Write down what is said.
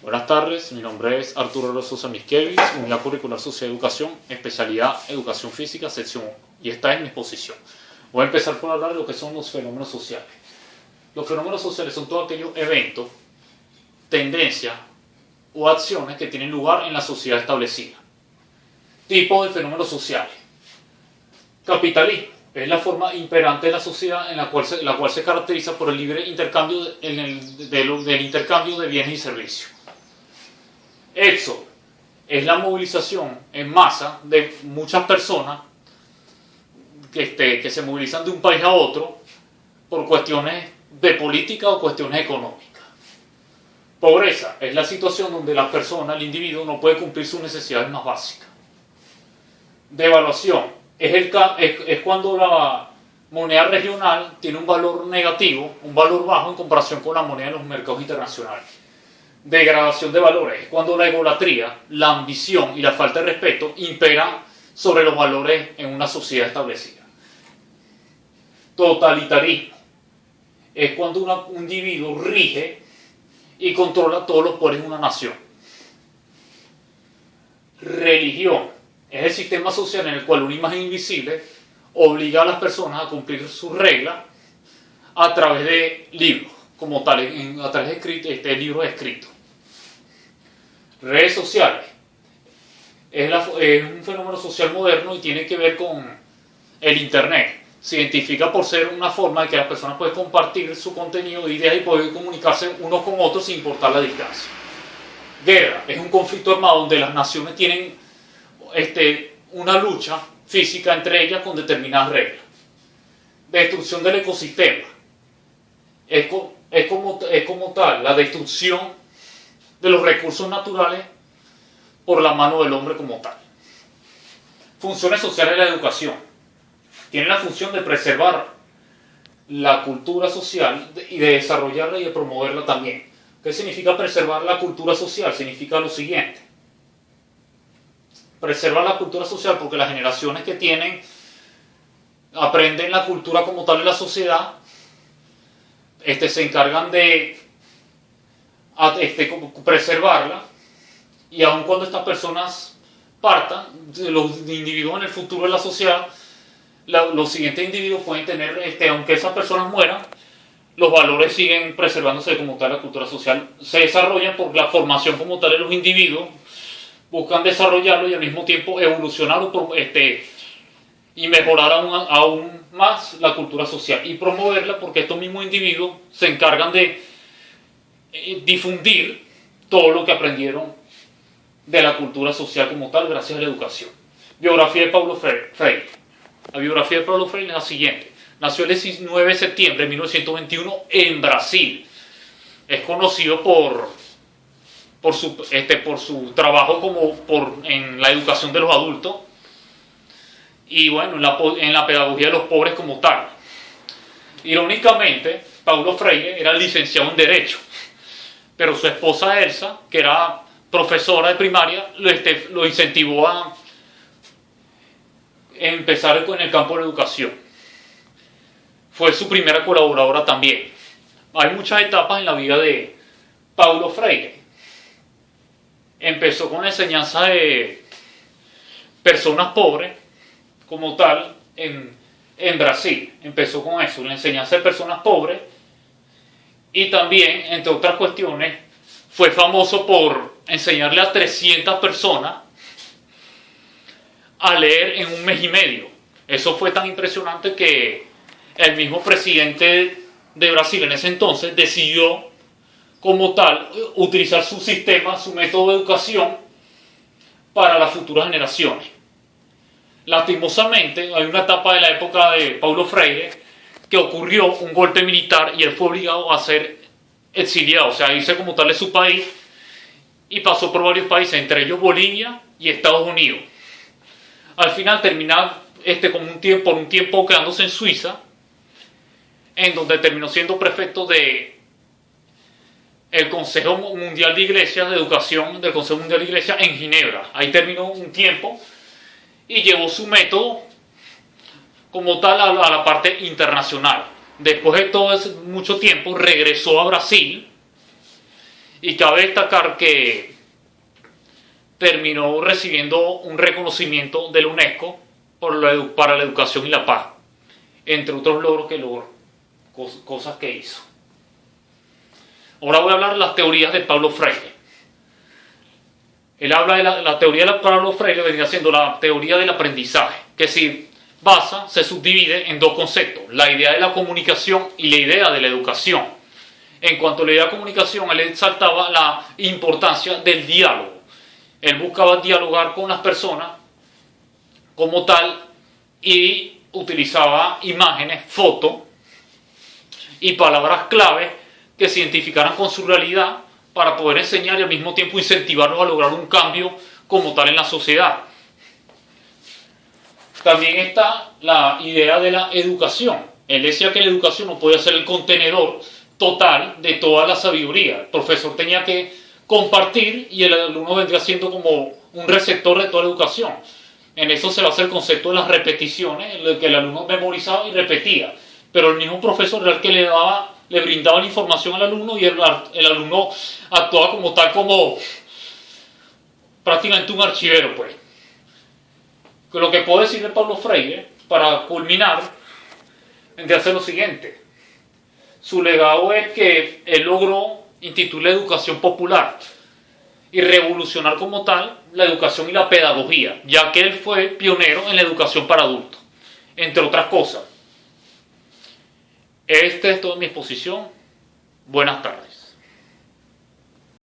Buenas tardes, mi nombre es Arturo Rososa Miskevis, Unidad Curricular Sociedad y Educación, especialidad Educación Física, sección 1. Y esta es mi exposición. Voy a empezar por hablar de lo que son los fenómenos sociales. Los fenómenos sociales son todos aquellos eventos, tendencias o acciones que tienen lugar en la sociedad establecida. Tipos de fenómenos sociales. Capitalismo es la forma imperante de la sociedad en la cual se caracteriza por el libre intercambio del intercambio de bienes y servicios. Éxodo es la movilización en masa de muchas personas que se movilizan de un país a otro por cuestiones de política o cuestiones económicas. Pobreza es la situación donde la persona, el individuo, no puede cumplir sus necesidades más básicas. Devaluación es cuando la moneda regional tiene un valor negativo, un valor bajo en comparación con la moneda de los mercados internacionales. Degradación de valores es cuando la egolatría, la ambición y la falta de respeto imperan sobre los valores en una sociedad establecida. Totalitarismo es cuando un individuo rige y controla todos los poderes de una nación. Religión es el sistema social en el cual una imagen invisible obliga a las personas a cumplir sus reglas a través de libros, como tal, a través de libros escritos. Redes sociales es un fenómeno social moderno y tiene que ver con el Internet. Se identifica por ser una forma de que las personas pueden compartir su contenido de ideas y poder comunicarse unos con otros sin importar la distancia. Guerra es un conflicto armado donde las naciones tienen una lucha física entre ellas con determinadas reglas. Destrucción del ecosistema es como tal la destrucción de los recursos naturales por la mano del hombre como tal. Funciones sociales de la educación. Tiene la función de preservar la cultura social y de desarrollarla y de promoverla también. ¿Qué significa preservar la cultura social? Significa lo siguiente. Preservar la cultura social porque las generaciones que tienen aprenden la cultura como tal de la sociedad, se encargan de preservarla, y aun cuando estas personas partan, los individuos en el futuro de la sociedad, los siguientes individuos pueden tener, aunque esas personas mueran, los valores siguen preservándose como tal. La cultura social se desarrolla por la formación como tal de los individuos, buscan desarrollarlo y al mismo tiempo evolucionar y mejorar aún más la cultura social y promoverla, porque estos mismos individuos se encargan de difundir todo lo que aprendieron de la cultura social como tal gracias a la educación. Biografía de Paulo Freire. La biografía de Paulo Freire es la siguiente. Nació el 19 de septiembre de 1921 en Brasil. Es conocido por su trabajo en la educación de los adultos y bueno, en la pedagogía de los pobres como tal. Irónicamente, Paulo Freire era licenciado en Derecho, pero su esposa Elsa, que era profesora de primaria, lo incentivó a empezar con el campo de la educación. Fue su primera colaboradora también. Hay muchas etapas en la vida de Paulo Freire. Empezó con la enseñanza de personas pobres, como tal, en Brasil. Empezó con eso, la enseñanza de personas pobres. Y también, entre otras cuestiones, fue famoso por enseñarle a 300 personas a leer en un mes y medio. Eso fue tan impresionante que el mismo presidente de Brasil en ese entonces decidió como tal utilizar su sistema, su método de educación para las futuras generaciones. Lastimosamente, hay una etapa de la época de Paulo Freire que ocurrió un golpe militar y él fue obligado a ser exiliado, o sea, a irse como tal de su país, y pasó por varios países, entre ellos Bolivia y Estados Unidos. Al final terminó por un tiempo quedándose en Suiza, en donde terminó siendo prefecto de el Consejo Mundial de Iglesias, de Educación del Consejo Mundial de Iglesias en Ginebra. Ahí terminó un tiempo y llevó su método como tal a la parte internacional. Después de todo ese mucho tiempo regresó a Brasil y cabe destacar que terminó recibiendo un reconocimiento de la UNESCO para la educación y la paz, entre otros logros que logró, cosas que hizo. Ahora voy a hablar de las teorías de Paulo Freire. Él habla de la teoría de Paulo Freire, vendría siendo la teoría del aprendizaje, que se subdivide en dos conceptos: la idea de la comunicación y la idea de la educación. En cuanto a la idea de comunicación, él exaltaba la importancia del diálogo. Él buscaba dialogar con las personas como tal y utilizaba imágenes, fotos y palabras clave que se identificaran con su realidad para poder enseñar y al mismo tiempo incentivarlos a lograr un cambio como tal en la sociedad. También está la idea de la educación. Él decía que la educación no podía ser el contenedor total de toda la sabiduría. El profesor tenía que compartir y el alumno vendría siendo como un receptor de toda la educación. En eso se basa el concepto de las repeticiones, en el que el alumno memorizaba y repetía, pero el mismo profesor era el que le brindaba la información al alumno y el alumno actuaba como tal, como prácticamente un archivero, pues. Lo que puedo decir de Paulo Freire, para culminar, vendría a ser lo siguiente. Su legado es que él logró instituir la educación popular y revolucionar como tal la educación y la pedagogía, ya que él fue pionero en la educación para adultos, entre otras cosas. Este es toda mi exposición. Buenas tardes.